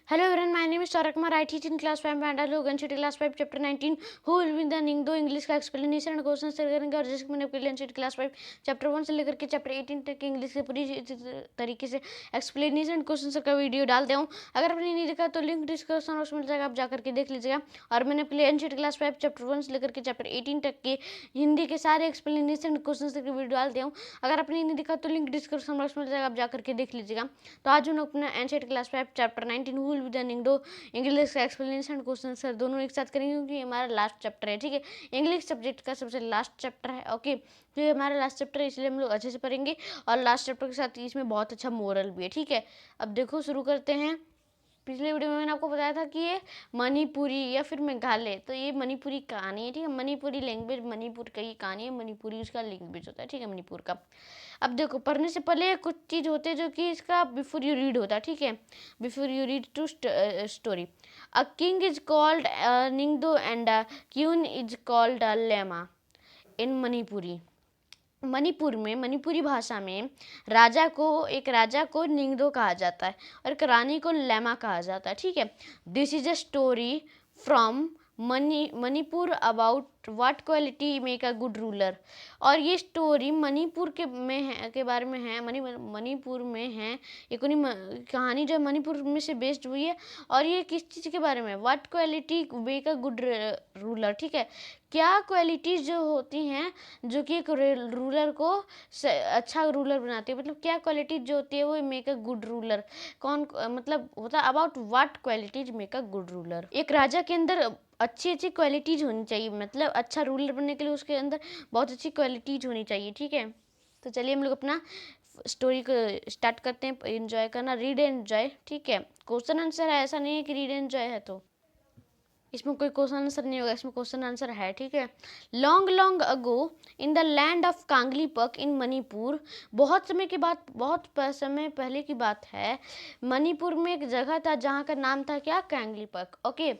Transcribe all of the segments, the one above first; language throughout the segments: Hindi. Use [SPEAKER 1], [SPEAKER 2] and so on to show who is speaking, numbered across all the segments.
[SPEAKER 1] Hello everyone, my name is Tarak Kumar. I teach in class 5 and I look NCT class 5 chapter 19 who will be the Ningdo English का एक्सप्लेनेशन और क्वेश्चन शेयर करेंगे। और जैसे कि मैंने आपके लिए NCT क्लास 5 चैप्टर 1 से लेकर के चैप्टर 18 तक की इंग्लिश के पूरी तरीके से एक्सप्लेनेशन क्वेश्चन का वीडियो डाल दिया हूँ। अगर आपने नहीं देखा तो लिंक डिस्क्रिप्शन बॉक्स में मिल जाएगा, आप जाकर के देख लीजिएगा। और मैंने आपके लिए NCT क्लास 5 चैप्टर 1 से लेकर के चैप्टर 18 तक के हिंदी के सारे एक्सप्लेनेशन क्वेश्चन का वीडियो डाल दिया हूँ। अगर आपने नहीं देखा तो लिंक डिस्क्रिप्शन बॉक्स में मिल जाएगा, आप जाकर के देख लीजिएगा। तो आज हम अपना NCT class 5 chapter 19 who will be the Ningthou English का एक्सप्लेनेशन क्वेश्चन सर दोनों एक साथ करेंगे, क्योंकि हमारा लास्ट चैप्टर है। ठीक है, इंग्लिश सब्जेक्ट का सबसे लास्ट चैप्टर है। ओके, तो ये हमारा लास्ट चैप्टर है, इसलिए हम लोग अच्छे से पढ़ेंगे। और लास्ट चैप्टर के साथ इसमें बहुत अच्छा मोरल भी है। ठीक है, अब देखो शुरू करते हैं। पिछले वीडियो में मैंने आपको बताया था कि ये मणिपुरी या फिर मेघालय, तो ये मणिपुरी कहानी है। ठीक है, मणिपुरी लैंग्वेज, मणिपुर का ये कहानी है, मणिपुरी उसका लैंग्वेज होता है। ठीक है, मणिपुर का। अब देखो, पढ़ने से पहले कुछ चीज़ होते हैं जो कि इसका बिफोर यू रीड होता है। ठीक है, before you read to story, a king is called Ningthou and a queen is called a Leima in Manipuri. Manipur में, मणिपुरी भाषा में एक राजा को निंगदो कहा जाता है और एक रानी को लेमा कहा जाता है। ठीक है, this is a story from Manipur about what quality make a good ruler. और ये स्टोरी मणिपुर के बारे में है, मणिपुर में है। ये कहानी जो मणिपुर में से बेस्ड हुई है। और ये किस चीज़ के बारे में, what quality make a good ruler. ठीक है, क्या क्वालिटीज़ जो होती हैं जो कि एक रूलर को अच्छा रूलर बनाती है, मतलब क्या क्वालिटीज जो होती है वो मेक अ गुड रूलर। मतलब होता है about what qualities make a good ruler. एक राजा के अंदर अच्छी अच्छी क्वालिटीज होनी चाहिए, मतलब अच्छा रूलर बनने के लिए उसके अंदर बहुत अच्छी क्वालिटीज होनी चाहिए। ठीक है, तो चलिए हम लोग अपना स्टोरी को स्टार्ट करते हैं। एंजॉय करना, रीड एंजॉय। ठीक है, क्वेश्चन आंसर है, ऐसा नहीं है कि रीड एंजॉय है तो इसमें कोई क्वेश्चन आंसर नहीं होगा, इसमें क्वेश्चन आंसर है। ठीक है, long long ago in the land of Kangleipak in Manipur. बहुत समय के बाद, बहुत समय पहले की बात है। मणिपुर में एक जगह था जहाँ का नाम था क्या, Kangleipak. Okay,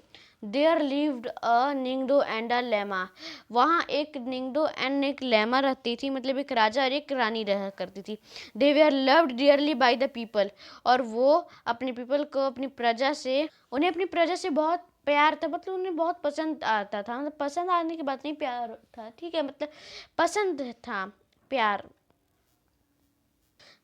[SPEAKER 1] there lived a Ningthou and a Leima. वहाँ एक निंगडो एंड एक लेमा रहती थी, मतलब एक राजा और एक रानी रहा करती थी। They were loved dearly by the people. और वो अपने पीपल को, अपनी प्रजा से, उन्हें अपनी प्रजा से बहुत प्यार था, मतलब उन्हें बहुत पसंद आता था। मतलब पसंद आने की बात नहीं, प्यार था। ठीक है, मतलब पसंद था, प्यार।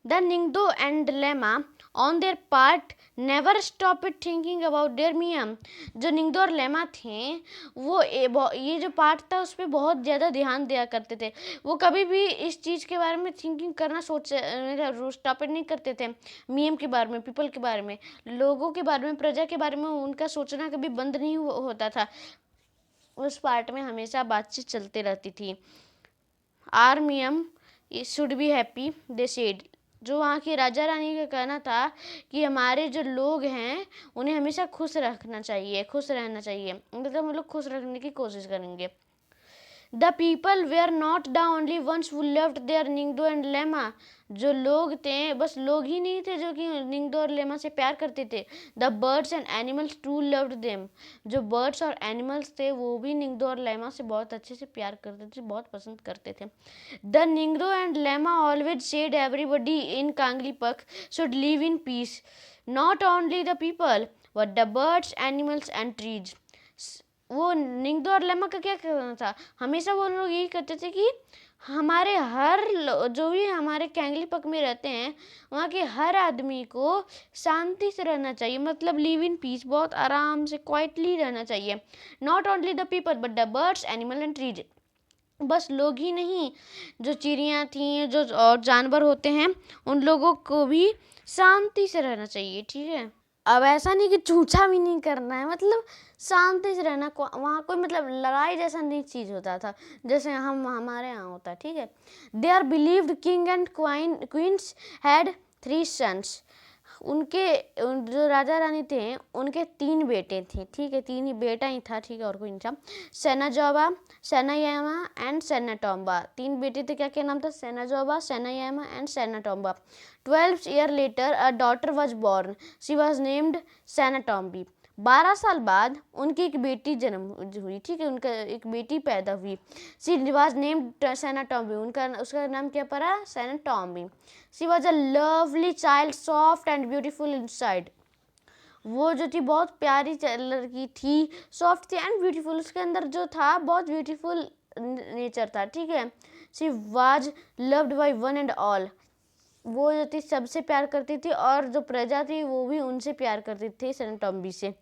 [SPEAKER 1] The Ningthou and Leima on their part never stop it thinking about their miyam. जो निंगदो और लेमा थे वो ये जो पार्ट था उस पर बहुत ज़्यादा ध्यान दिया करते थे। वो कभी भी इस चीज़ के बारे में थिंकिंग करना स्टॉप इट नहीं करते थे। मियम के बारे में, पीपल के बारे में, लोगों के बारे में, प्रजा के बारे में उनका सोचना कभी बंद नहीं होता था। उस पार्ट में हमेशा बातचीत चलती रहती थी। Our miyam should be happy they said. जो वहाँ की राजा रानी का कहना था कि हमारे जो लोग हैं उन्हें हमेशा खुश रखना चाहिए, खुश रहना चाहिए, मतलब हम लोग खुश रखने की कोशिश करेंगे। The people were not the only ones who loved their Ningthou and Leima. जो लोग थे, बस लोग ही नहीं थे जो कि निंगडो और लेमा से प्यार करते थे। The birds and animals too loved them. जो बर्ड्स और एनिमल्स थे वो भी निंगडो और लेमा से बहुत अच्छे से प्यार करते थे, बहुत पसंद करते थे। The Ningthou and Leima always said everybody in Kangleipak should live in peace, not only the people but the birds, animals and trees. वो निंगदो और लेमा का क्या कहना था, हमेशा वो लोग यही कहते थे कि हमारे जो भी हमारे कैंगलीपक में रहते हैं वहाँ के हर आदमी को शांति से रहना चाहिए, मतलब लिव इन पीस, बहुत आराम से क्वाइटली रहना चाहिए। Not only the people but the birds, animal and trees. बस लोग ही नहीं, जो चिड़ियाँ थी, जो और जानवर होते हैं, उन लोगों को भी शांति से रहना चाहिए। ठीक है, अब ऐसा नहीं कि चूछा भी नहीं करना है, मतलब शांति से रहना। वहाँ कोई मतलब लड़ाई जैसा नहीं चीज़ होता था जैसे हमारे यहाँ होता है। ठीक है, they are believed king and queens had 3 sons. जो राजा रानी थे उनके 3 बेटे थे। ठीक है, 3 ही बेटा ही था। ठीक है, और कोई नहीं था। सेनाजोबा, सेनायामा एंड सेनाटोम्बा। 3 बेटे थे, क्या क्या नाम था, सेनाजोबा, Sanayaima and सेनाटोम्बा। 12 years later a daughter was born. She was named सेनाटोम्बी। 12 साल बाद उनकी एक बेटी जन्म हुई। ठीक है, उनका एक बेटी पैदा हुई। She was named Sanatombi. उसका नाम क्या पड़ा, Sanatombi. She was a lovely child, soft and beautiful inside. वो जो थी बहुत प्यारी लड़की थी, सॉफ्ट थी एंड ब्यूटीफुल, उसके अंदर जो था बहुत ब्यूटीफुल नेचर था, ठीक है। She was loved by one and all, वो जो थी सबसे प्यार करती थी और जो प्रजा थी वो भी उनसे प्यार करती थी, सेनेटोम्बी से।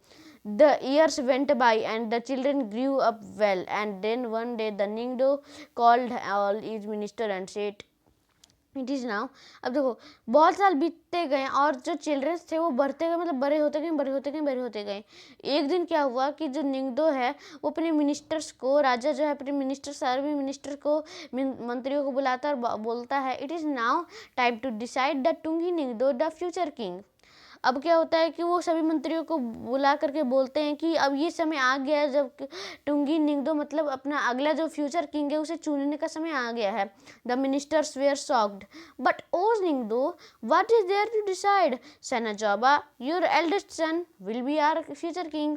[SPEAKER 1] The years went by and the children grew up well, and then one day the Ningdo called all his minister and said, it is now. अब देखो बहुत साल बीतते गए और जो चिल्ड्रंस थे वो बढ़ते गए, मतलब बड़े होते गए, बड़े होते गए, बड़े होते गए। एक दिन क्या हुआ कि जो निंगदो है वो अपने मिनिस्टर्स को, राजा जो है अपने मिनिस्टर, सारे भी मिनिस्टर को, मंत्रियों को बुलाता और बोलता है, it is now time to decide the Tungi Ningthou the future king. अब क्या होता है कि वो सभी मंत्रियों को बुला करके बोलते हैं कि अब ये समय आ गया है जब टुंगी निंगदो मतलब अपना अगला जो फ्यूचर किंग है उसे चुनने का समय आ गया है। The ministers were shocked, but oh Ningthou what is there to decide, Sanajaoba your eldest son will be our future king.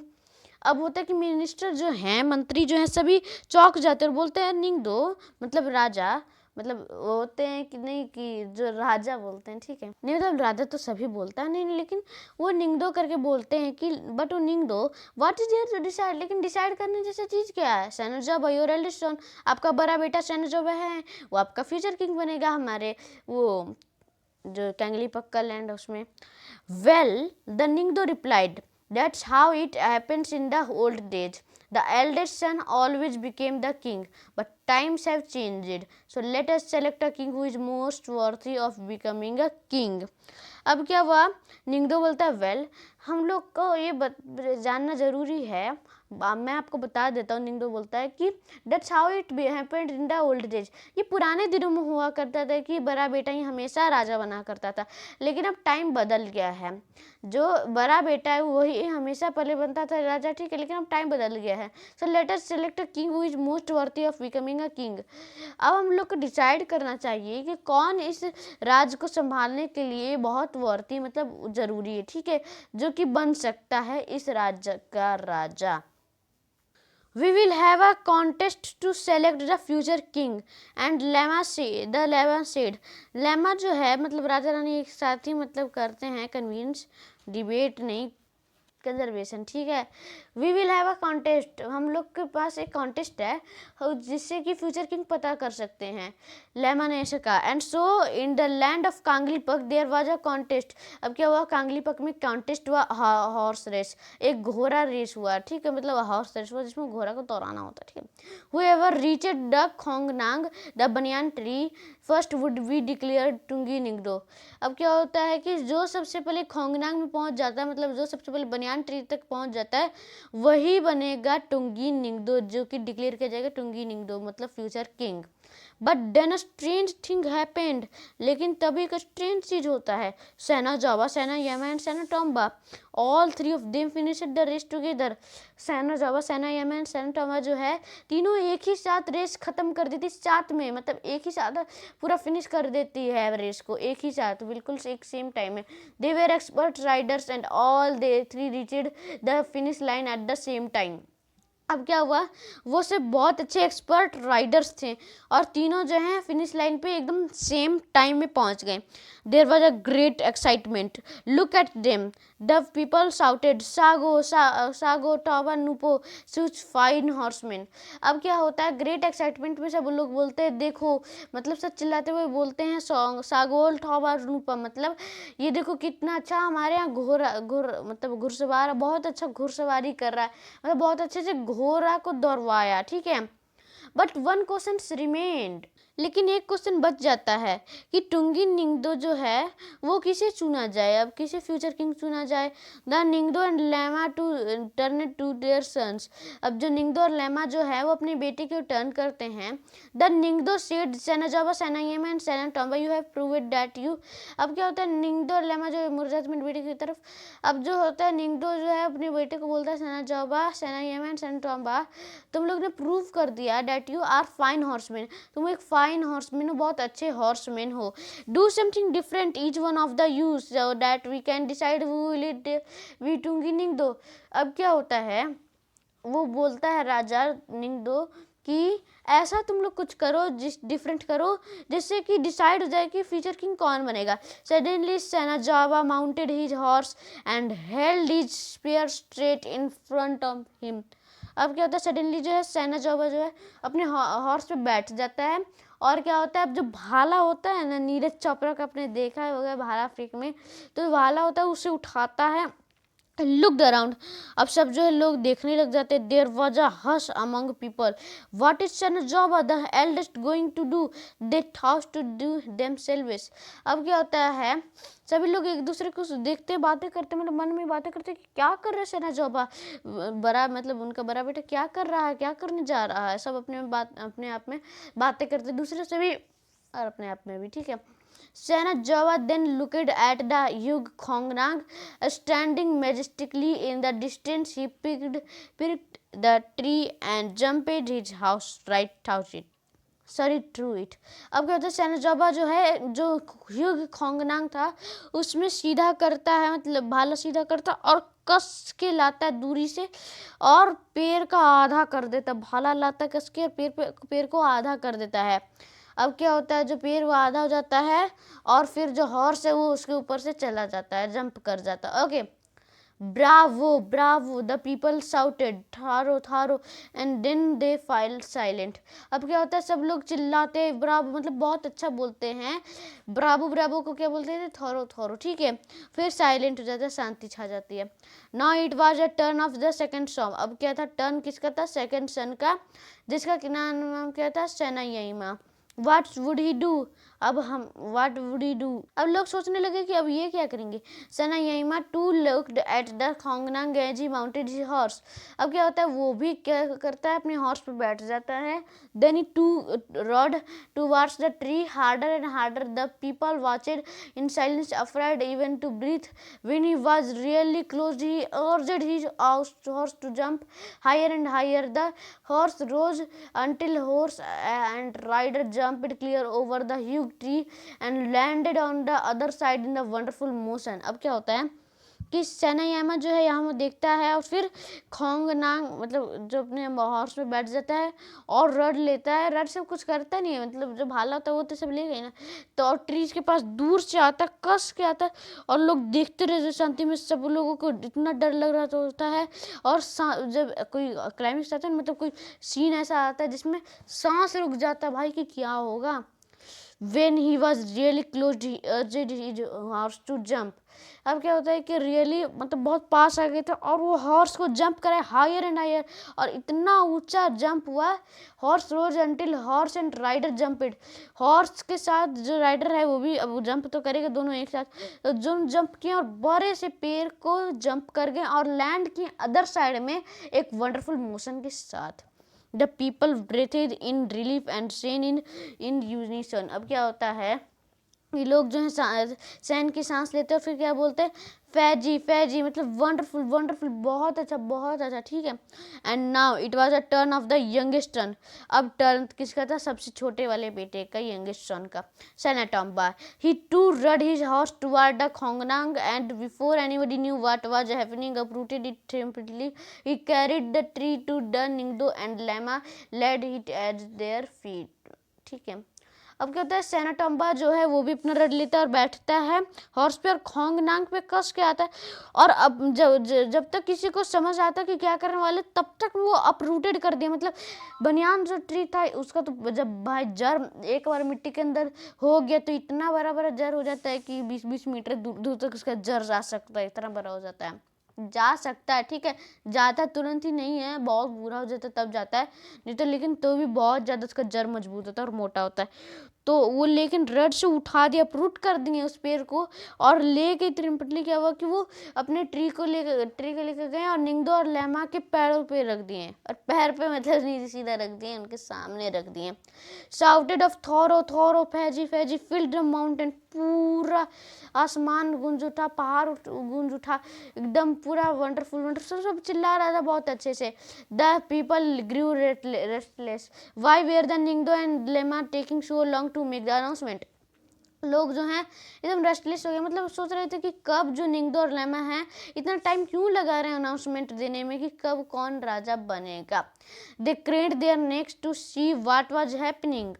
[SPEAKER 1] अब होता है कि मिनिस्टर जो हैं, मंत्री जो हैं, सभी चौंक जाते हैं और बोलते हैं निंगदो मतलब राजा, मतलब होते हैं कि नहीं कि जो राजा बोलते हैं, ठीक है, नहीं मतलब राजा तो सभी बोलता है नहीं, लेकिन वो निंगदो करके बोलते हैं कि बट वो Ningthou what is there to decide, लेकिन डिसाइड करने जैसा चीज़ क्या है, सेनाजोबा योर एल्डेस्ट सन, आपका बड़ा बेटा सेनाजोबा है, वो आपका फ्यूचर किंग बनेगा हमारे वो जो कैंगली पक्का लैंड है उसमें। Well the Ningthou replied, that's how it happens in the old days. The eldest son always became the king, but times have changed. So let us select a king who is most worthy of becoming a king. अब क्या हुआ, निंगदो बोलता है वेल हम लोग को ये जानना ज़रूरी है, मैं आपको बता देता हूँ। निंगदो बोलता है कि that's how it happened in the old days, ये पुराने दिनों में हुआ करता था कि बड़ा बेटा ही हमेशा राजा बना करता था, लेकिन अब टाइम बदल गया है, जो बड़ा बेटा है वही हमेशा पहले बनता था राजा, ठीक है, लेकिन अब टाइम बदल गया है। So let us select a king who is most वर्दी ऑफ बिकमिंग अ किंग। अब हम लोग को डिसाइड करना चाहिए कि कौन इस राज को संभालने के लिए बहुत वर्दी मतलब ज़रूरी है, ठीक है, जो कि बन सकता है इस राज्य का राजा। We will have a contest to select the future king and Lama said, Lama जो है मतलब राजा रानी एक साथ ही मतलब करते हैं कन्विंस, डिबेट नहीं, कंजर्वेशन, ठीक है। We will have a contest, हम लोग के पास एक कॉन्टेस्ट है जिससे कि फ्यूचर किंग पता कर सकते हैं, लेमा ने ऐसे कहा। And so in the land of Kangleipak there was a contest. अब क्या हुआ, कांगलीपक में कॉन्टेस्ट हुआ, हॉर्स रेस, एक घोड़ा रेस हुआ, ठीक है, मतलब हॉर्स रेस हुआ जिसमें घोड़ा को दौड़ाना होता है, ठीक है। Whoever reached the khongnang the banyan tree first would be declared Tungi Ningthou. अब क्या होता है कि जो सबसे पहले खोंगनांग में पहुंच जाता है, मतलब जो सबसे पहले बनियान ट्री तक पहुंच जाता है वही बनेगा टुंगी निंगदो, जो कि डिक्लेयर किया जाएगा टुंगी निंगदो मतलब future king. But then a strange thing happened, लेकिन तभी एक स्ट्रेंज चीज होता है। Sanajaoba, Sanayaima and Sanatomba, all three of them finished the race together. Sanajaoba, Sanayaima and Sanatomba जो है तीनों एक ही साथ रेस खत्म कर देती साथ में, मतलब एक ही साथ पूरा फिनिश कर देती है रेस को एक ही साथ, बिल्कुल एक सेम टाइम में। They were expert Riders and all they three reached the finish line at the same time. अब क्या हुआ, वो सब बहुत अच्छे एक्सपर्ट राइडर्स थे और तीनों जो हैं फिनिश लाइन पे एकदम सेम टाइम में पहुंच गए। There was a great excitement, look at them, the people shouted सागो सागो टॉबा नुपो सुच फाइन हॉर्समैन। अब क्या होता है, ग्रेट एक्साइटमेंट में सब लोग बोलते हैं देखो, मतलब सब चिल्लाते हुए बोलते हैं सॉन्ग सागोल टॉबा नुपा, मतलब ये देखो कितना अच्छा हमारे यहाँ मतलब घुड़सवार बहुत अच्छा घुड़सवारी कर रहा है, मतलब बहुत अच्छे से घोड़ा को दौड़वाया, ठीक है। बट वन क्वेश्चन रिमेन्ड, लेकिन एक क्वेश्चन बच जाता है कि टुंगी निंगदो जो है वो किसे चुना जाए, अब किसे फ्यूचर किंग चुना जाए। The Ningthou and Leima to turn to their sons. अब जो निंगदो और लेमा जो है वो अपने बेटे को टर्न करते हैं। The Ningthou said Sanajaoba Sanayaima and Sanatomba you have proved that you. अब क्या होता है, निंगदो और लेमा जो मुड़ जाते अपने बेटे की तरफ। अब जो होता है निंगदो जो है अपने बेटे को बोलता है सेनाजोबा सेनायामा एंड सेनाटोम्बा, तुम लोग ने प्रूव कर दिया that you are fine horseman, तुम एक फाइन हॉर्समैन हो, बहुत अच्छे हॉर्समैन हो। Do something different each one of the use so that we can decide who will it we Tungi Ningthou. अब क्या होता है, वो बोलता है राजा निंगदो कि ऐसा तुम लोग कुछ करो जिस डिफरेंट करो जिससे कि डिसाइड हो जाए कि फ्यूचर किंग कौन बनेगा। Suddenly Sanajaoba mounted his horse and held his spear straight in front of him. अब क्या होता है, सडनली जो है सेनाजावा जो है अपने हॉर्स पे बैठ जाता है, और क्या होता है, अब जो भाला होता है ना, नीरज चोपड़ा का आपने देखा होगा भाला फेंक में, तो भाला होता है उसे उठाता है। लुक्ड अराउंड, अब सब जो है लोग देखने लग जाते हैं। There was a hush among people, what is Sanajaoba the eldest going to do, they thought to do themselves. अब क्या होता है, सभी लोग एक दूसरे को देखते बातें करते, मतलब मन में बातें करते कि क्या कर रहे हैं सेनाजोबा, बड़ा मतलब उनका बड़ा बेटा क्या कर रहा है, क्या करने जा रहा है। सब अपने आप में बातें करते दूसरे से भी और अपने आप में भी, ठीक है। Senajawa then looked at the young Khongnang standing majestically in the distance. He picked the tree and jumped his house right out it. Sorry through it. अब क्या होता है, सेनाजाबा जो है, जो ह्यूग खोंगनांग था उसमें सीधा करता है, मतलब भाला सीधा करता और कस के लाता है दूरी से, और पेड़ का आधा कर देता। भाला लाता कस के और पेड़ को आधा कर देता है। अब क्या होता है, जो पेड़ वो आधा हो जाता है और फिर जो हॉर्स है वो उसके ऊपर से चला जाता है, जंप कर जाता है। Okay, bravo bravo the people shouted, थारो थारो, and then they fell silent. अब क्या होता है, सब लोग चिल्लाते ब्रावो, मतलब बहुत अच्छा बोलते हैं। ब्रावो ब्रावो को क्या बोलते थे, थोरो थोरो, ठीक है। फिर साइलेंट हो जाता है, शांति छा जाती है। Now it was a turn of the second son. अब क्या था, टर्न किसका था, सेकंड सन का, जिसका नाम क्या था, सेनायाइमा। What would he do? अब हम what would he do? अब लोग सोचने लगे कि अब ये क्या करेंगे। सनायाइमा to looked at the Khongnang as he mounted his horse. अब क्या होता है, वो भी क्या करता है, अपने हॉर्स पे बैठ जाता है। Then he too rode towards the tree harder and harder. The people watched in silence, afraid even to breathe. When he was really close, he urged his horse to jump higher and higher. The horse rose until horse and rider jumped clear over the huge tree and landed on the other side in the wonderful motion. अब क्या होता है कि सेनायामा जो है यहाँ देखता है और फिर खोंगनांग मतलब जो अपने हॉर्स में बैठ जाता है और रड लेता है। रड से कुछ करता नहीं है, मतलब जो भाला होता है वो तो सब ले गए ना, तो और ट्रीज के पास दूर से आता है, कस के आता है, और लोग देखते रहे शांति में। सब लोगों को इतना डर लग रहा होता है। और जब कोई क्लाइमेक्स आता है, मतलब कोई सीन ऐसा आता है जिसमें सांस रुक जाता है भाई कि क्या होगा। When he was really close, he urged his horse to jump. अब क्या होता है कि रियली मतलब बहुत पास आ गए थे और वो हॉर्स को जंप कराए हायर एंड हायर, और इतना ऊंचा जंप हुआ। Horse rose until horse and rider jumped, horse के साथ जो राइडर है वो भी अब जंप तो करेगा, दोनों एक साथ, तो जो जंप किए और बड़े से पेड़ को जंप कर गए और लैंड किए अदर साइड में एक वंडरफुल मोशन के साथ। The people breathed in relief and sang in unison. अब क्या होता है, ये लोग जो है सैन की सांस लेते हैं और फिर क्या बोलते हैं, फैजी फैजी, मतलब वंडरफुल वंडरफुल, बहुत अच्छा, ठीक है। And now it was a turn of the youngest son. अब टर्न किसका था, सबसे छोटे वाले बेटे का, यंगेस्ट सन का, Sanatomba. He too rode his horse toward the khongnang and before anybody knew what was happening uprooted it temperamentally. He carried the tree to the Ningdo and Lama led it at their feet. ठीक है। अब क्या होता है, सेनाटोम्बा जो है वो भी अपना रड लेता है और बैठता है हॉर्स पे और खोंगनांग पे कस के आता है। और अब जब तक किसी को समझ आता कि क्या करने वाले, तब तक वो अपरूटेड कर दिया। मतलब बनियान जो ट्री था उसका तो जब भाई जड़ एक बार मिट्टी के अंदर हो गया तो इतना बड़ा बड़ा जड़ हो जाता है कि 20-20 मीटर दूर तक उसका जड़ जा सकता है, इतना बड़ा हो जाता है, जा सकता है, ठीक है। जाता तुरंत ही नहीं है, बहुत बुरा हो जाता है तब जाता है, नहीं तो लेकिन तो भी बहुत ज़्यादा उसका जड़ मजबूत होता है और मोटा होता है। तो वो लेकिन रड से उठा दिया, अप्रूट कर दिए उस पेड़ को और ले गई त्रिम्पटली। क्या हुआ कि वो अपने ट्री को लेकर गए और निंगदो और लेमा के पैरों पे रख दिए, और पैर पे मतलब नहीं सीधा रख दिए, उनके सामने रख दिए। साउटेड ऑफ थोरो थोरो फैजी फैजी फिल्ड द माउंटेन, पूरा आसमान गूंज उठा, पहाड़ गूंज उठा, एकदम पूरा वंडरफुल वंडरफुल, सब चिल्ला रहा था बहुत अच्छे से। The people grew restless, why were the Ningthou and Leima taking so long to make the announcement. लोग जो हैं एकदम रेस्टलेस हो गए, मतलब सोच रहे थे कि कब जो निंगदो और लेमा है इतना टाइम क्यों लगा रहे हैं अनाउंसमेंट देने में कि कब कौन राजा बनेगा। They craned their necks to see what was happening.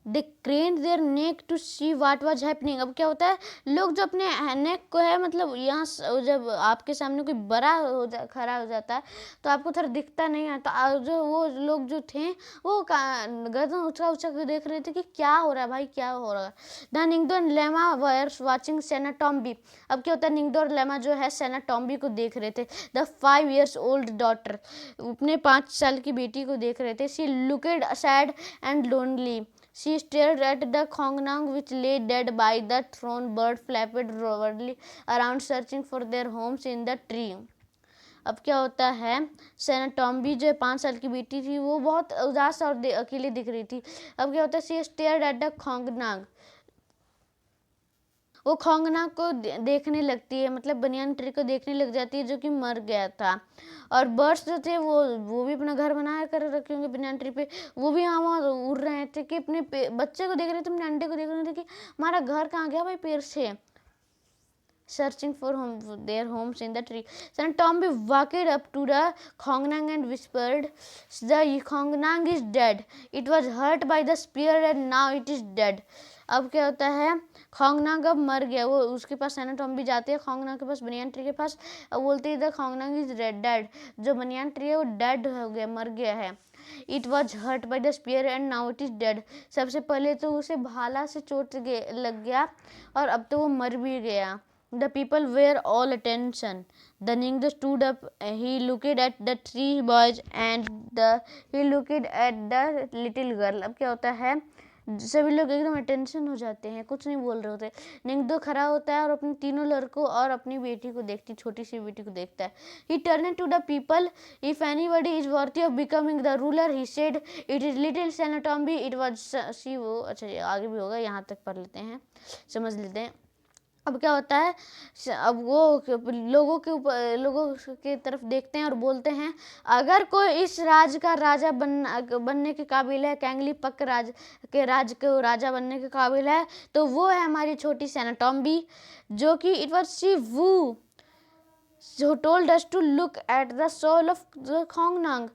[SPEAKER 1] They craned their neck to see what was happening. अब क्या होता है, लोग जो अपने नेक को है, मतलब यहाँ जब आपके सामने कोई बड़ा खड़ा हो जाता है तो आपको थोड़ा दिखता नहीं है, तो जो वो लोग जो थे वो गर्दन ऊंचा ऊंचा कर देख रहे थे कि क्या हो रहा है भाई, क्या हो रहा है। The Ningthou and Leima were watching Sanatombi. अब क्या होता है, निंगदो और लेमा जो है सेनाटॉम्बी को देख रहे थे। द 5 years old डॉटर, अपने 5 साल की बेटी को देख रहे थे। She looked sad and lonely. She stared at the Khongnang which lay dead by the throne. Bird flapped wildly around searching for their homes in the tree. अब क्या होता है, सेनाटॉम्बी जो 5 साल की बेटी थी वो बहुत उदास और अकेली दिख रही थी। अब क्या होता है, शी स्टेयर्ड एट द खोंगनाग, वो खोंगनाग को देखने लगती है, मतलब बनियान ट्री को देखने लग जाती है जो कि मर गया था। और बर्ड्स जो थे वो भी अपना घर बनाया कर रखे होंगे बनियान ट्री पे, वो भी यहाँ वहाँ उड़ रहे थे कि अपने बच्चे को देख रहे थे, अपने अंडे को देख रहे थे कि हमारा घर कहाँ गया भाई पेड़ से। Searching for their homes in the tree. Then Tomby walked up to the Khongnang and whispered, "The Khongnang is dead. It was hurt by the spear and now it is dead." अब क्या होता है, खोंगनांग अब मर गया। वो उसके पास सेनाटॉम्बी जाते हैं खोंगनांग के पास, बनियान ट्री के पास, अब बोलते हैं द खोंगनांग इज डेड। जो बनियान ट्री है वो डेड हो गया, मर गया है। It was hurt by the spear and now it is dead. सबसे पहले तो उसे भाला से चोट लग गया और अब तो वो मर भी गया। The people were all attention. The Ningdo stood up. He looked at the 3 boys and he looked at the little girl. अब क्या होता है, सभी लोग एकदम अटेंशन हो जाते हैं, कुछ नहीं बोल रहे होते। निंगदो खड़ा होता है और अपने तीनों लड़कों और अपनी बेटी को देखती, छोटी सी बेटी को देखता है। He turned to the people. If anybody is worthy of becoming the ruler, he said, it is little Senatombi. It was she वो, अच्छा आगे भी होगा, यहाँ तक पढ़ लेते हैं, समझ लेते हैं। अब क्या होता है, अब वो लोगों के तरफ देखते हैं और बोलते हैं, अगर कोई इस राज का राजा बनने के काबिल है, कैंगलीपक राज के राजा बनने के काबिल है, तो वो है हमारी छोटी सेनाटॉम्बी, जो कि इट वाज शी वू जो told us to look at the soul of the खोंगनांग।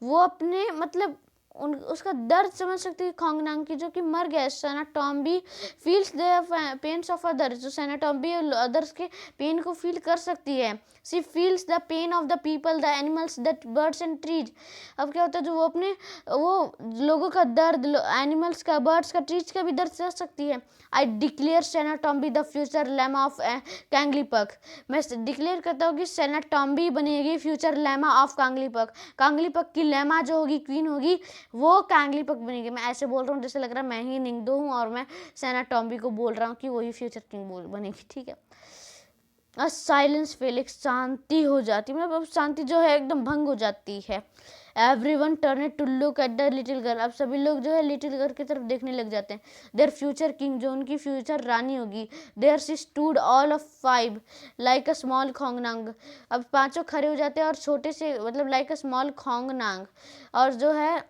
[SPEAKER 1] वो अपने मतलब उसका दर्द समझ सकती है खोंगनांग की, जो कि मर गया। Sanatombi feels the pains of others, जो सेनाटॉम्बी अदर्स के पेन को फील कर सकती है। She feels the pain of the people, the animals, the birds and trees. अब क्या होता है, जो वो अपने वो लोगों का दर्द, एनिमल्स का, बर्ड्स का, ट्रीज का भी दर्द समझ सकती है। I declare Sanatombi the future Leima of Kangleipak. मैं डिक्लेयर करता हूँ कि सेनाटॉम्बी बनेगी फ्यूचर लेमा ऑफ कांगलीपक। कांगलीपक की लेमा जो होगी, क्वीन होगी, वो कैंगलीपक बनेगी। मैं ऐसे बोल रहा हूँ जैसे लग रहा है मैं ही निंगदो हूँ और मैं सेनाटॉम्बी को बोल रहा हूँ कि वही फ्यूचर किंग बनेगी, ठीक है। साइलेंस फेल, एक शांति हो जाती, मतलब अब शांति जो है एकदम भंग हो जाती है। Everyone turn to look at the little girl. अब सभी लोग जो है लिटिल गर्ल की तरफ देखने लग जाते हैं। देयर फ्यूचर किंग, जो उनकी फ्यूचर रानी होगी। There she stood all of 5 like a small khongnang. अब पांचों खड़े हो जाते हैं और छोटे से, मतलब लाइक अ स्मॉल खोंगनांग, और जो है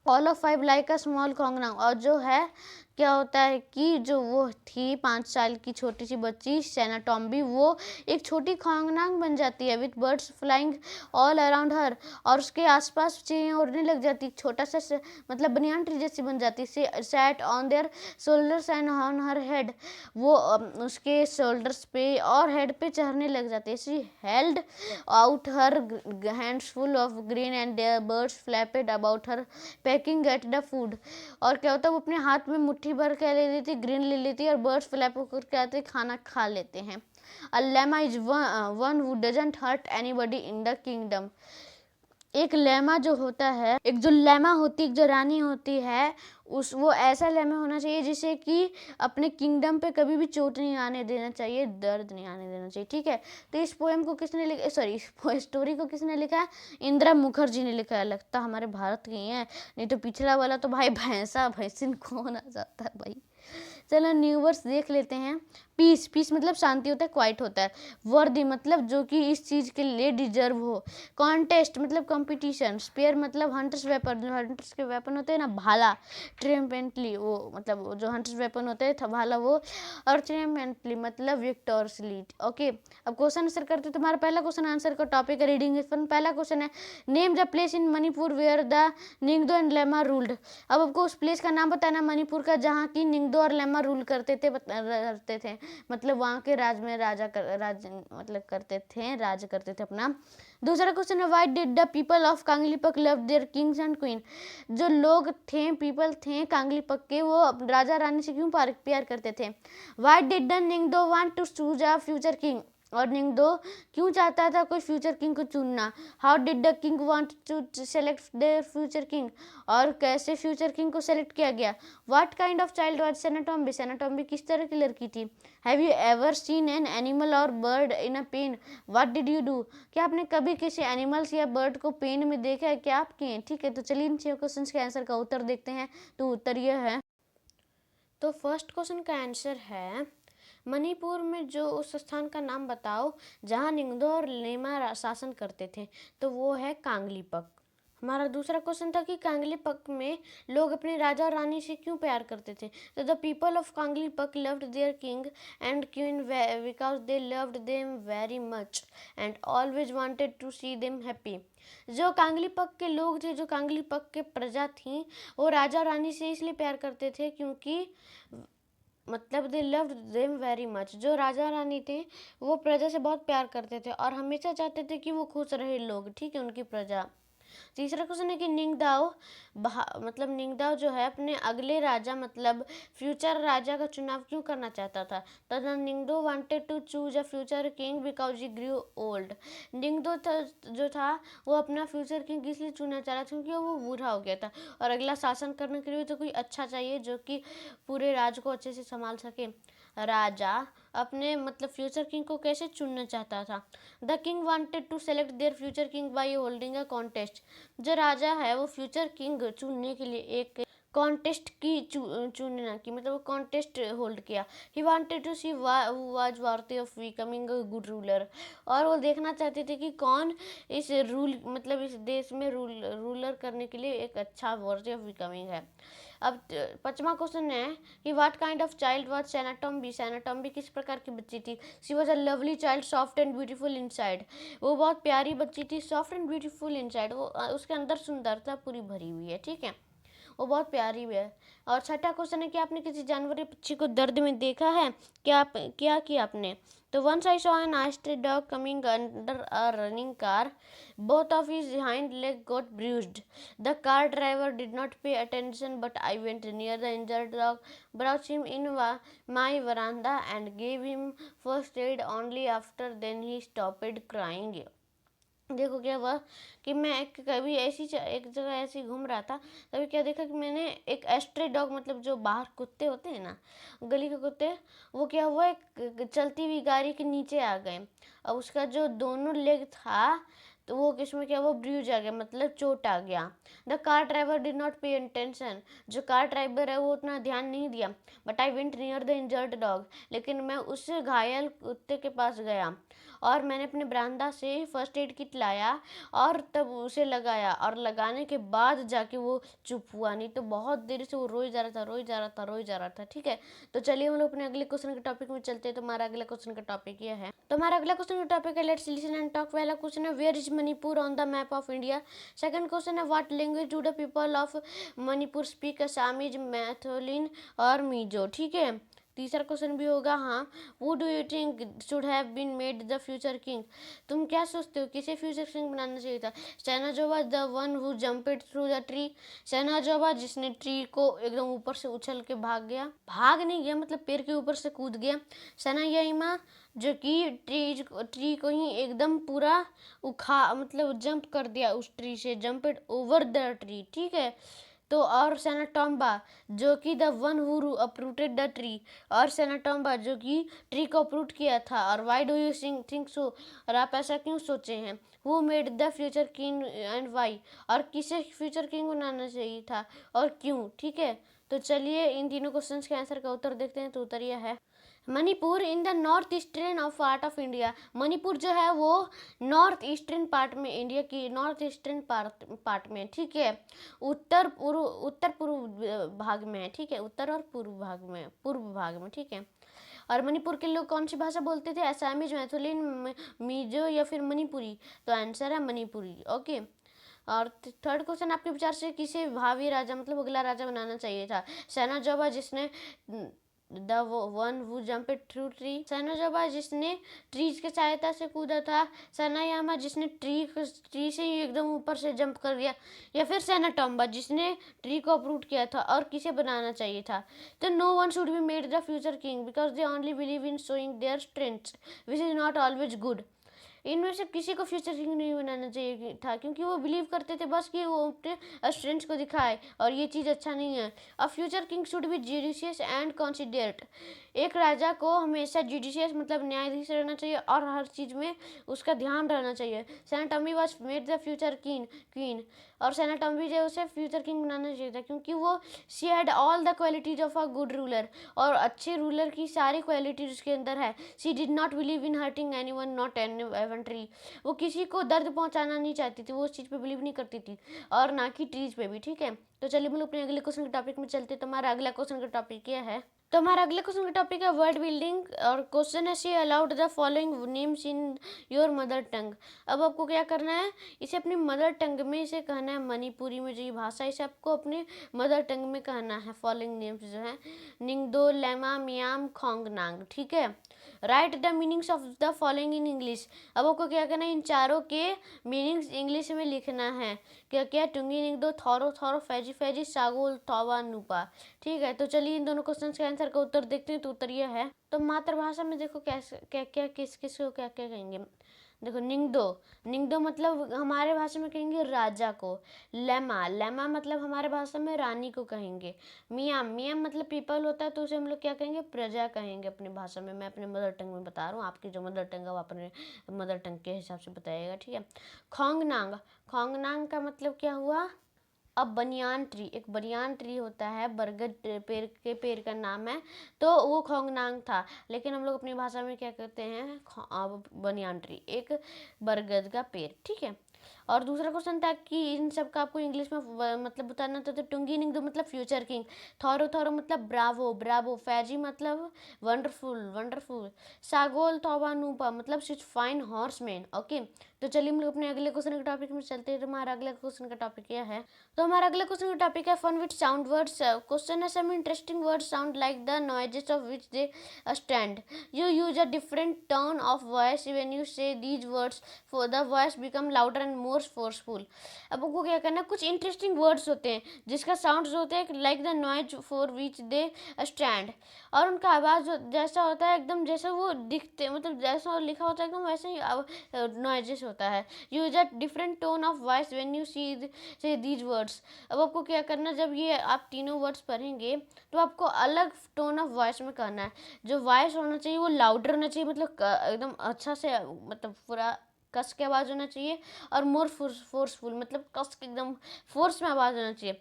[SPEAKER 1] all of 5 like a small khongnang. और जो है क्या होता है कि जो वो थी 5 साल की छोटी सी बच्ची सेनाटॉम्बी, वो एक छोटी खोंगनांग बन जाती है with birds flying all around her, और उसके आसपास चिड़ियाँ उड़ने लग जाती, छोटा सा मतलब बनियान ट्री जैसी बन जाती। Sat on their shoulders and on her head, वो उसके शोल्डर्स पे और हेड पे चढ़ने लग जाती है। She held out her hands full of green and their birds flapped about her pecking at the food. और क्या होता है, वो अपने हाथ में मुट्ठी भर के ले लेती, ग्रीन ले लेती और बर्ड्स फ्लैप होकर के आते, खाना खा लेते हैं। A Lema is one who doesn't hurt anybody in the kingdom. एक लेमा जो होता है, एक जो लेमा होती, एक जो रानी होती है, वो ऐसा लेमा होना चाहिए जिसे कि अपने किंगडम पे कभी भी चोट नहीं आने देना चाहिए, दर्द नहीं आने देना चाहिए, ठीक है। तो इस पोएम को किसने लिखा, सॉरी स्टोरी को किसने लिखा है, इंदिरा मुखर्जी ने लिखा है। लगता हमारे भारत की है, नहीं तो पिछला वाला तो भाई भैंसिन कौन आ जाता है भाई। चलो न्यू वर्ड्स देख लेते हैं। पीस, पीस मतलब शांति होता है, क्वाइट होता है। वर्दी मतलब जो कि इस चीज़ के लिए डिजर्व हो। कॉन्टेस्ट मतलब कंपटीशन। स्पेयर मतलब हंटर्स वेपन, जो हंटर्स के वेपन होते हैं ना, भाला। ट्रियम्फेंटली वो मतलब वो जो हंटर्स वेपन होते हैं भाला वो। और ट्रियम्फेंटली मतलब विक्टोरियसली। ओके, अब क्वेश्चन आंसर करते हैं। तुम्हारा पहला क्वेश्चन आंसर का टॉपिक है रीडिंग इज फन। पहला क्वेश्चन है name the place in Manipur where the Ningthou and Lema ruled. अब आपको उस प्लेस का नाम बताना मणिपुर का जहाँ की निंगदो और लेमा रूल करते थे, मतलब वहाँ के राज में राज मतलब करते थे अपना। दूसरा क्वेश्चन है why did the people of Kangleipak love their kings and queen. जो लोग थे, पीपल थे कांगलीपक के, वो राजा रानी से क्यों प्यार करते थे। Why did the Ningthou want to choose a future king. और निंगदो क्यों चाहता था कोई फ्यूचर किंग को चुनना। How did the king want to select their future king. और कैसे फ्यूचर किंग को सेलेक्ट किया गया। What kind of child was Sanatombi. Sanatombi किस तरह की लड़की थी। Have you ever seen an animal or bird in a pen, what did you do. क्या आपने कभी किसी एनिमल्स या बर्ड को पेन में देखा है, क्या आप किए। ठीक है, तो चलिए इन 6 क्वेश्चन के आंसर का उत्तर देखते हैं। तो उत्तर यह है, तो फर्स्ट क्वेश्चन का आंसर है मणिपुर में जो उस स्थान का नाम बताओ जहाँ निंगदो और लेमा शासन करते थे, तो वो है कांगलीपक। हमारा दूसरा क्वेश्चन था कि कांगलीपक में लोग अपने राजा और रानी से क्यों प्यार करते थे। तो the people of Kangleipak loved their king and queen because they loved them very much and always wanted to see them happy. जो कांगलीपक के लोग थे, जो कांगलीपक के प्रजा थी, वो राजा और रानी से इसलिए प्यार करते थे क्योंकि मतलब दे लव्ड देम वेरी मच। जो राजा रानी थे वो प्रजा से बहुत प्यार करते थे और हमेशा चाहते थे कि वो खुश रहे लोग, ठीक है, उनकी प्रजा। तीसरा क्वेश्चन है कि निंगदाओ मतलब निंगदाओ जो है अपने अगले राजा मतलब फ्यूचर राजा का चुनाव क्यों करना चाहता था। तो Ningthou wanted to choose a future king because he grew old. Ningthou जो था वो अपना फ्यूचर किंग इसलिए चुनना चाह रहा था क्योंकि वो बूढ़ा हो गया था और अगला शासन करने के लिए तो कोई अच्छा चाहिए जो कि पूरे राज्य को अच्छे से संभाल सके। राजा अपने मतलब फ्यूचर किंग को कैसे चुनना चाहता था। The king wanted to select their future king by holding a contest. जो राजा है वो फ्यूचर किंग चुनने के लिए एक कॉन्टेस्ट की चुनना की मतलब वो कॉन्टेस्ट होल्ड किया। He wanted to see was worthy of becoming a good ruler. और वो देखना चाहते थे कि कौन इस मतलब इस देश में रूलर करने के लिए एक अच्छा वर्दी ऑफ बिकमिंग है। अब 5वां क्वेश्चन है कि what kind of child was Sanatombi. Sanatombi किस प्रकार की बच्ची थी। She was a lovely child soft and beautiful inside. वो बहुत प्यारी बच्ची थी, सॉफ्ट एंड ब्यूटीफुल इनसाइड, वो उसके अंदर सुंदरता पूरी भरी हुई है, ठीक है, वो बहुत प्यारी भी है। और 6ठा क्वेश्चन है कि आपने किसी जानवर या पक्षी को दर्द में देखा है, क्या किया आपने। तो once I saw an stray dog coming under a running car, both of his hind leg got bruised. The car driver did not pay attention, but I went near the injured dog, brought him in my veranda and gave him first aid. Only after then he stopped crying. देखो क्या हुआ कि मैं कभी एक जगह ऐसी घूम रहा था, तभी क्या देखा कि मैंने एक एस्ट्रे डॉग मतलब जो बाहर कुत्ते होते हैं ना, गली के कुत्ते, वो क्या हुआ एक चलती हुई गाड़ी के नीचे आ गए और उसका जो दोनों लेग था तो वो किसमें क्या वो ब्रूज आ गया मतलब चोट आ गया। The car driver did not pay attention. जो कार ड्राइवर है वो उतना ध्यान नहीं दिया। But I went near the injured dog. लेकिन मैं उस घायल कुत्ते के पास गया और मैंने अपने बरामदा से फर्स्ट एड किट लाया और तब उसे लगाया और लगाने के बाद जाके वो चुप हुआ, नहीं तो बहुत देर से वो रोई जा रहा था। ठीक है, तो चलिए हम लोग अपने अगले क्वेश्चन के टॉपिक में चलते हैं। तो हमारा अगला क्वेश्चन का टॉपिक यह है, तो हमारा अगला क्वेश्चन का टॉपिक है लेट्स लिसन एंड टॉक। पहला क्वेश्चन है where is Manipur on the map of India. Second question है what language do the people of Manipur speak, Assamese, Maithili or Mizo. ठीक है, तीसरा क्वेश्चन भी होगा हाँ, वो do you think should have been made the future king. तुम क्या सोचते हो किसे फ्यूचर किंग बनाना चाहिए था। Sanajaoba the one who jumped through the tree. Sanajaoba जिसने ट्री को एकदम ऊपर से उछल के भाग नहीं गया मतलब पेड़ के ऊपर से कूद गया। सेनायाइमा जो कि ट्री को ही एकदम पूरा मतलब जंप कर दिया उस ट्री से, जंप्ड ओवर द ट्री। ठीक है, तो और सेनाटोम्बा जो कि the one who uprooted the tree, और सेनाटोम्बा जो कि ट्री को अपरूट किया था। और why do you think so, और आप ऐसा क्यों सोचे हैं। Who made the future king and why, और किसे फ्यूचर किंग बनाना चाहिए था और क्यों। ठीक है, तो चलिए इन तीनों क्वेश्चंस के आंसर का उत्तर देखते हैं। तो उत्तर यह है Manipur in the north eastern of part of India. Manipur जो है वो नॉर्थ ईस्टर्न पार्ट में, इंडिया की नॉर्थ ईस्टर्न पार्ट में, ठीक है, उत्तर पूर्व भाग में है, ठीक है, उत्तर और पूर्व भाग में, ठीक है। और मणिपुर के लोग कौन सी भाषा बोलते थे? असमीज, मैथिली, मिजो या फिर मणिपुरी? तो आंसर है मणिपुरी। ओके। और थर्ड क्वेश्चन आपके विचार से किसे भावी राजा मतलब अगला राजा बनाना चाहिए था? सेनाजोबा जिसने the one who jump through tree, Sanajaoba जिसने ट्रीज की सहायता से कूदा था, सेनायामा जिसने ट्री से ही एकदम ऊपर से जंप कर गया, या फिर सेनाटोम्बा जिसने ट्री को अप्रूट किया था? और किसे बनाना चाहिए था? तो no one should be made the future king because they only believe in showing their strengths which is not always good. इनमें से किसी को फ्यूचर किंग नहीं बनाना चाहिए था क्योंकि वो बिलीव करते थे बस कि वो अपने स्ट्रेंथ्स को दिखाए, और ये चीज़ अच्छा नहीं है। A future king should be judicious and considerate. एक राजा को हमेशा जुडिशियस मतलब न्यायाधीश रहना चाहिए और हर चीज़ में उसका ध्यान रहना चाहिए। Sanatombi was made the future queen, और सेनाटोमी जो उसे फ्यूचर किंग बनाना चाहिए था क्योंकि वो she had all the qualities of a good ruler, और अच्छे रूलर की सारी क्वालिटीज उसके अंदर है। She did not believe in hurting anyone not any. वो किसी को दर्द पहुंचाना नहीं चाहती थी, वो उस चीज़ पे बिलीव नहीं करती थी, और ना कि ट्रीज पे भी, ठीक है। तो चलिए हम लोग अपने अगले क्वेश्चन के टॉपिक में चलते हैं। तो हमारा अगला क्वेश्चन का टॉपिक क्या है? तो हमारा अगले क्वेश्चन का टॉपिक है वर्ड बिल्डिंग, और क्वेश्चन है she allowed the following names in your mother tongue. अब आपको क्या करना है? इसे अपनी मदर टंग में इसे कहना है, मणिपुरी में जो ये भाषा है इसे आपको अपने मदर टंग में कहना है। फॉलोइंग नेम्स जो है निंगदो, लेमा, मियाम, खोंगनांग, ठीक है। Right the meanings of the following in English. अब आपको क्या करना है? इन चारों के मीनिंग्स इंग्लिश में लिखना है। क्या क्या? टुंगी निंगदो, थोरो थोरो, फैजी फैजी, सागोल थोवा नुपा, ठीक है। तो चलिए इन दोनों क्वेश्चन के आंसर का उत्तर देखते हैं। तो उत्तर यह है, तो मातृभाषा में देखो कैसे क्या क्या किस किस को क्या क्या कहेंगे। देखो निंगदो मतलब हमारे भाषा में कहेंगे राजा को। लेमा मतलब हमारे भाषा में रानी को कहेंगे। मियाम मतलब पीपल होता है, तो उसे हम लोग क्या कहेंगे? प्रजा कहेंगे अपनी भाषा में। मैं अपने मदर टंग में बता रहा हूँ, आपकी जो मदर टंग है वो अपने मदर टंग के हिसाब से बताइएगा, ठीक है। खोंगनांग का मतलब क्या हुआ? अब बनियान ट्री, एक बनियान ट्री होता है, बरगद पेड़ का नाम है, तो वो खोंगनांग था। लेकिन हम लोग अपनी भाषा में क्या कहते हैं? अब बनियान ट्री, एक बरगद का पेड़, ठीक है। और दूसरा क्वेश्चन था कि इन सब का आपको इंग्लिश में मतलब बताना था। तो टुंगी निंगदो मतलब फ्यूचर किंग, थोरो मतलब ब्रावो, फैजी मतलब वंडरफुल, सागोल तोबा नूपा मतलब सुच फाइन हॉर्समैन। ओके। तो चलिए हम लोग अपने अगले क्वेश्चन के टॉपिक में चलते हैं। तो हमारा अगला क्वेश्चन का टॉपिक क्या है? तो हमारा अगला क्वेश्चन का टॉपिक है fun with sound words. Question है some interesting words sound like the noises of which they stand. You use a different tone of voice when you say these words for the voice become louder and more forceful. अब आपको क्या करना है? कुछ इंटरेस्टिंग वर्ड्स होते हैं जिसका साउंड होता है like the noise for which they stand, और उनका आवाज़ जैसा होता है एकदम जैसा वो दिखते, मतलब जैसा लिखा होता है एकदम वैसे ही नॉइजेस होता है। Use a different tone of voice when you say these words. अब आपको क्या करना, जब ये आप तीनों वर्ड्स पढ़ेंगे तो आपको अलग टोन ऑफ वॉइस में करना है। जो वॉइस होना चाहिए वो लाउडर होना चाहिए, मतलब एकदम अच्छा से, मतलब पूरा कस के आवाज़ होना चाहिए, और मोर फोर्सफुल मतलब कस के एकदम फोर्स में आवाज़ होना चाहिए।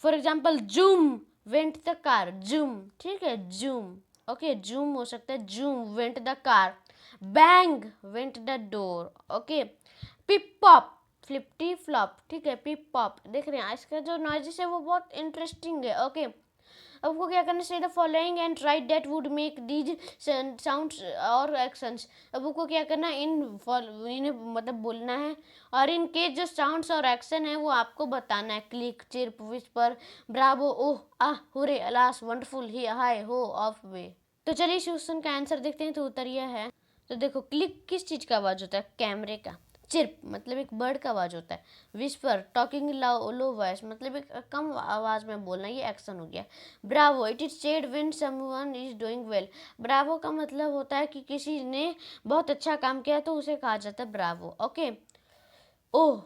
[SPEAKER 1] For example zoom went the car, zoom, ठीक है, जूम। ओके, जूम हो सकता है, zoom went the car. Bang went the door. Okay. Pip pop, flippity flop, ठीक है, पिप पॉप। देख रहे हैं इसका जो नॉइजेस है वो बहुत इंटरेस्टिंग है। ओके। अब आपको क्या करना चाहिए? The following and right that would make these sounds और एक्शंस। अब आपको क्या करना है? इन्हें मतलब बोलना है, और इनके जो साउंड्स और एक्शन है वो आपको बताना है। क्लिक, चिर्प, विस्पर, ब्रावो, ओह, आह, हुरे, अलास, वंडरफुल, ही, हाय, हो, ऑफ वे। तो चलिए इस क्वेश्चन का आंसर देखते हैं। तो उत्तर यह है, तो देखो क्लिक किस चीज़ का आवाज़ होता है? कैमरे का। चिर्प मतलब एक बर्ड का आवाज़ होता है। विस्पर टॉकिंग लो वॉइस मतलब एक कम आवाज़ में बोलना, ये एक्शन हो गया। Bravo it is said when someone is doing well. Bravo का मतलब होता है कि किसी ने बहुत अच्छा काम किया तो उसे कहा जाता है ब्रावो। ओके। ओह,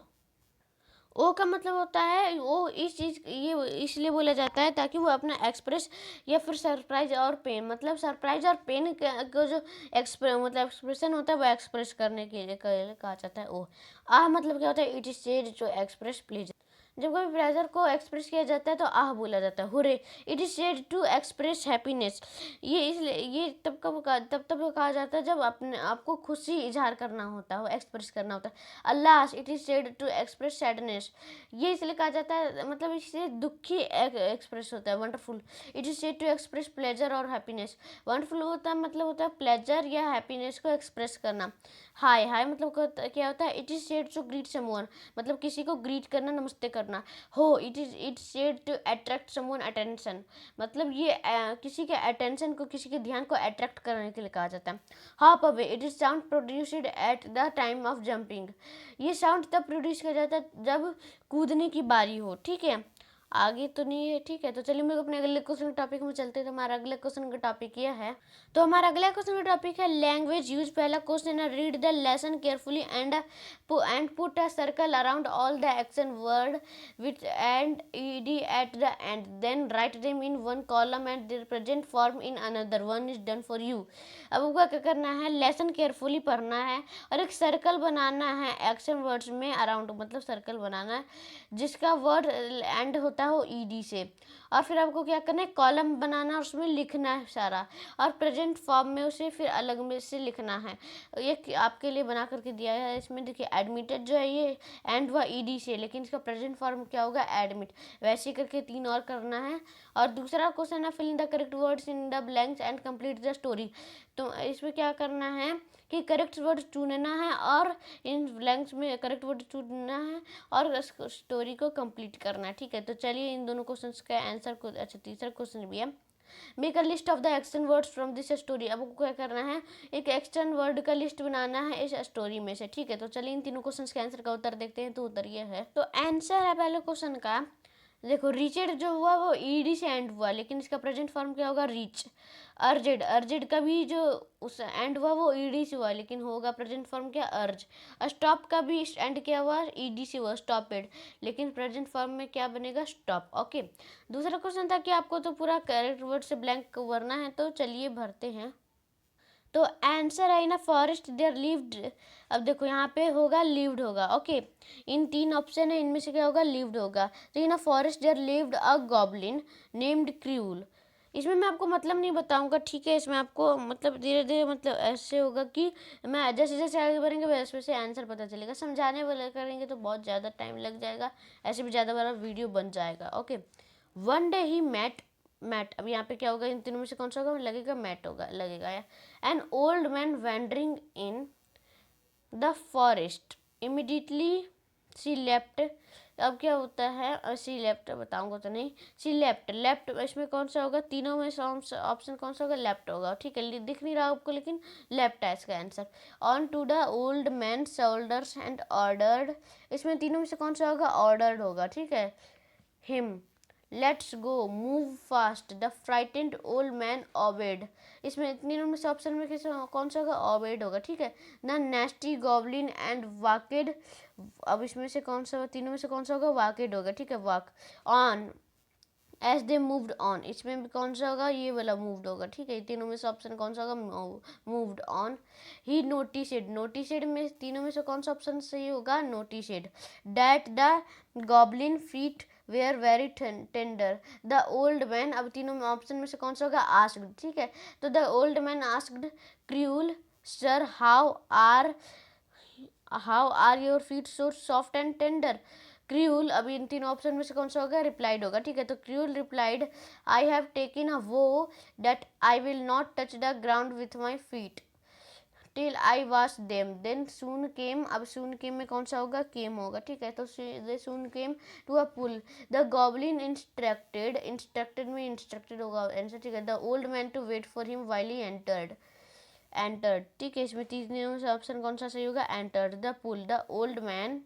[SPEAKER 1] ओ का मतलब होता है वो इस चीज़ ये इसलिए बोला जाता है ताकि वो अपना एक्सप्रेस या फिर सरप्राइज और पेन, मतलब सरप्राइज और पेन को जो मतलब एक्सप्रेशन होता है वो एक्सप्रेस करने के लिए कहा जाता है ओ। आ मतलब क्या होता है? इट इज सेड जो एक्सप्रेस प्लीज। जब कभी प्लेजर को एक्सप्रेस किया जाता है तो आह बोला जाता है, hurray. It is said to express happiness. ये इसलिए ये तब कहा जाता है जब अपने आपको खुशी इजहार करना होता हो, एक्सप्रेस करना होता है। Alas, it is said to express sadness. ये इसलिए कहा जाता है, मतलब इससे दुखी एक्सप्रेस होता है। Wonderful, it is said to express pleasure और हैप्पीनेस। वंडरफुल होता है मतलब होता है प्लेजर या हैप्पीनेस को एक्सप्रेस करना। हाय, हाय मतलब क्या होता है, it is said to greet someone, मतलब किसी को ग्रीट करना, नमस्ते करना। हो, it said to attract someone attention, मतलब ये किसी के अटेंशन को, किसी के ध्यान को अट्रैक्ट करने के लिए कहा जाता है। Hop away, it is sound produced at the time of jumping. ये साउंड तब प्रोड्यूस किया जाता है जब कूदने की बारी हो, ठीक है। आगे तो नहीं है, ठीक है। तो चलिए मैं अपने अगले क्वेश्चन के टॉपिक में चलते हैं। तो हमारा अगले क्वेश्चन का टॉपिक यह है, तो हमारा अगला क्वेश्चन का टॉपिक है लैंग्वेज यूज। पहला क्वेश्चन है, read the lesson carefully and put a circle around all the action word with and ed at the end, then write them in one column and their present form in another one is done for you। अब आपको क्या करना है, लेसन केयरफुली पढ़ना है और एक सर्कल बनाना है एक्शन वर्ड्स में, अराउंड मतलब सर्कल बनाना है जिसका वर्ड एंड होता हो ed से। और फिर आपको क्या करना है, कॉलम बनाना और उसमें लिखना है सारा, और प्रेजेंट फॉर्म में उसे फिर अलग में से लिखना है। ये आपके लिए बना करके दिया है। इसमें देखिए एडमिटेड जो है ये एंड व ed से, लेकिन इसका प्रेजेंट फॉर्म क्या होगा, एडमिट। वैसे करके 3 और करना है। और दूसरा क्वेश्चन है, fill in the correct words in the blanks and complete the story. तो इसमें क्या करना है कि करेक्ट वर्ड चुनना है और इन ब्लैंक्स में करेक्ट वर्ड चुनना है और स्टोरी को कंप्लीट करना है, ठीक है। तो चलिए इन दोनों क्वेश्चंस का आंसर को, अच्छा तीसरा क्वेश्चन भी है, make a list of the action words from this story. अब आपको क्या करना है, एक एक्शन वर्ड का लिस्ट बनाना है इस स्टोरी में से, ठीक है। तो चलिए इन तीनों क्वेश्चन के आंसर का उत्तर देखते हैं। तो उत्तर ये है, तो आंसर है पहले क्वेश्चन का, देखो रिचेड जो हुआ वो ed से एंड हुआ, लेकिन इसका प्रेजेंट फॉर्म क्या होगा, रीच। अर्जेड, अर्जेड का भी जो उस एंड हुआ वो ed से हुआ, लेकिन होगा प्रेजेंट फॉर्म क्या, अर्ज। स्टॉप का भी एंड क्या हुआ, ed से हुआ, स्टॉपेड, लेकिन प्रेजेंट फॉर्म में क्या बनेगा, स्टॉप। ओके, दूसरा क्वेश्चन था कि आपको तो पूरा करेक्ट वर्ड से ब्लैंक भरना है, तो चलिए भरते हैं। तो आंसर है इन अ फॉरेस्ट देयर लिव्ड। अब देखो यहाँ पे होगा लिव्ड होगा, ओके। इन 3 ऑप्शन है, इनमें से क्या होगा, लिव्ड होगा। तो in a forest there lived a goblin named Crool. इसमें मैं आपको मतलब नहीं बताऊंगा, ठीक है। इसमें आपको मतलब धीरे धीरे मतलब ऐसे होगा कि मैं जैसे जैसे आगे बढ़ेंगे वैसे वैसे आंसर पता चलेगा। समझाने वाले करेंगे तो बहुत ज़्यादा टाइम लग जाएगा, ऐसे भी ज़्यादा बड़ा वीडियो बन जाएगा, ओके। वन डे ही मैट, मैट, अब यहाँ पे क्या होगा, इन तीनों में से कौन सा होगा, लगेगा मैट होगा, लगेगा या। An old man wandering in the forest immediately see left. अब क्या होता है, सी लेफ्ट बताऊंगा तो नहीं, सी लेफ्ट, लेफ्ट इसमें कौन सा होगा, तीनों में से ऑप्शन कौन सा होगा, लेफ्ट होगा, ठीक है। दिख नहीं रहा आपको लेकिन लेफ्ट है इसका answer. On to the old man shoulders and ordered, इसमें तीनों में से कौन सा होगा, ऑर्डर्ड होगा, ठीक है। Him, let's go, move fast, the frightened old man obeyed. इसमें तीनों में से ऑप्शन में किस कौन सा होगा, ओबेड होगा, ठीक है। द नेस्टी गॉबलिन एंड वाकेड, अब इसमें से कौन सा, तीनों में से कौन सा होगा, वाकेड होगा, ठीक है, walk. On, as they moved on, इसमें भी कौन सा होगा, ये वाला मूव्ड होगा, ठीक है। तीनों में से ऑप्शन कौन सा होगा, मूव्ड ऑन। ही नोटिसेड, नोटिसेड में तीनों में से कौन सा ऑप्शन सही होगा, noticed. That the goblin feet were very tender, the old man, अब तीनों में ऑप्शन में से कौन सा होगा, आस्क्ड, ठीक है। तो the old man asked cruel, sir how are your feet so soft and tender. Cruel, अब इन तीनों ऑप्शन में से कौन सा होगा, रिप्लाइड होगा, ठीक है। तो Crool replied, I have taken a vow that I will not touch the ground with my feet till I wash them, then soon came, अब सून केम में कौन सा होगा, केम होगा, ठीक है। तो they soon came to a pool, the goblin instructed, instructed में इंस्ट्रक्टेड होगा आंसर, ठीक है। The old man to wait for him while he entered, entered, ठीक है। इसमें तीसरे ऑप्शन कौन सा सही होगा, entered the pool, the old man.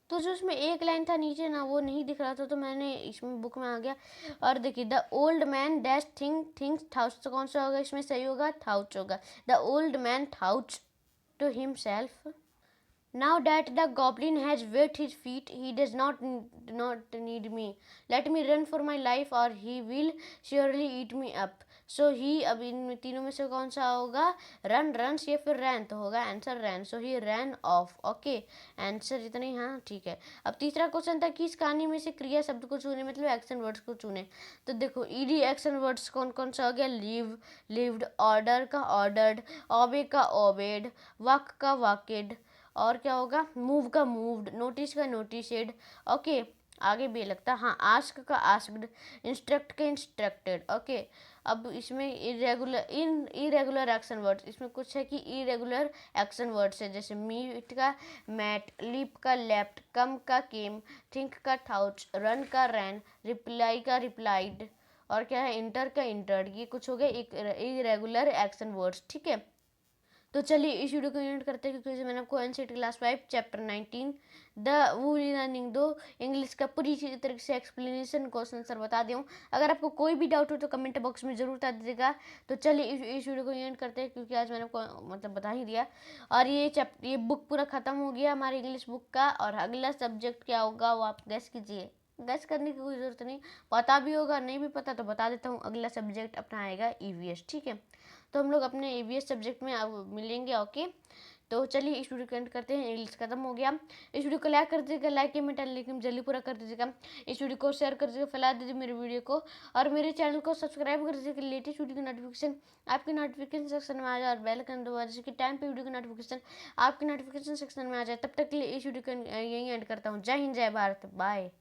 [SPEAKER 1] तो जो इसमें एक लाइन था नीचे ना, वो नहीं दिख रहा था, तो मैंने इसमें बुक में आ गया। और देखिए, the old man dash things thought, तो कौन सा होगा इसमें सही होगा, थाउच होगा। The old man thought to himself, now that the goblin has wet his feet, he does not need me. Let me run for my life or he will surely eat me up. सो ही, अब इन तीनों में से कौन सा होगा, रन रन्स या फिर रैन, तो होगा answer ran. So he ran off. Okay, answer इतना ही, हाँ ठीक है। अब तीसरा क्वेश्चन था कि इस कहानी में से क्रिया शब्द को चुने, मतलब एक्शन वर्ड्स को चुने। तो देखो ईडी एक्शन वर्ड्स कौन कौन सा हो गया, लिव लिव्ड, ऑर्डर का ऑर्डर्ड, ओबे का ओबेड, वक का वाकेड, और क्या होगा, मूव का मूव्ड, नोटिस का नोटिसेड। ओके, आगे भी लगता, हाँ, आस्क का आस्क्ड, इंस्ट्रक्ट का इंस्ट्रक्टेड। ओके, अब इसमें इरेगुलर एक्शन वर्ड्स, इसमें कुछ है कि इरेगुलर एक्शन वर्ड्स है, जैसे मीट का मैट, लीप का लेफ्ट, कम का केम, थिंक का थाउच, रन का रैन, रिप्लाई का रिप्लाइड, और क्या है, इंटर का इंटर्ड। ये कुछ हो गए इरेगुलर एक्शन वर्ड्स, ठीक है। तो चलिए इस वीडियो को एंड करते हैं, क्योंकि मैंने आपको NCERT class 5 chapter 19 the woolly learning दो इंग्लिश का पूरी तरीके से एक्सप्लेनेशन क्वेश्चन आंसर बता दिया हूँ। अगर आपको कोई भी डाउट हो तो कमेंट बॉक्स में जरूर बता दीजिएगा। तो चलिए इस वीडियो को एंड करते हैं, क्योंकि आज मैंने आपको मतलब बता ही दिया। और ये बुक पूरा ख़त्म हो गया हमारी इंग्लिश बुक का, और अगला सब्जेक्ट क्या होगा वो आप गेस कीजिए। गेस करने की कोई ज़रूरत नहीं, पता भी होगा, नहीं भी पता तो बता देता हूँ। अगला सब्जेक्ट अपना आएगा ईवीएस, ठीक है। तो हम लोग अपने ईवीएस सब्जेक्ट में अब मिलेंगे। ओके, तो चलिए इस वीडियो को एंड करते हैं, इंग्लिश खत्म हो गया। इस वीडियो को लाइक कर दीजिएगा, लाइक कमेंट लेकिन जल्दी पूरा कर दीजिएगा। इस वीडियो को शेयर कर दीजिएगा, फैला दीजिए मेरे वीडियो को, और मेरे चैनल को सब्सक्राइब कर दीजिएगा। लेटेस्ट वीडियो की नोटिफिकेशन आपके नोटिफिकेशन सेक्शन में आ जाए, और बेल आइकन दबा दीजिए कि टाइम पे वीडियो की नोटिफिकेशन आपके नोटिफिकेशन सेक्शन में आ जाए। तब तक के लिए इस वीडियो को यहीं एंड करता हूँ। जय हिंद, जय भारत, बाय।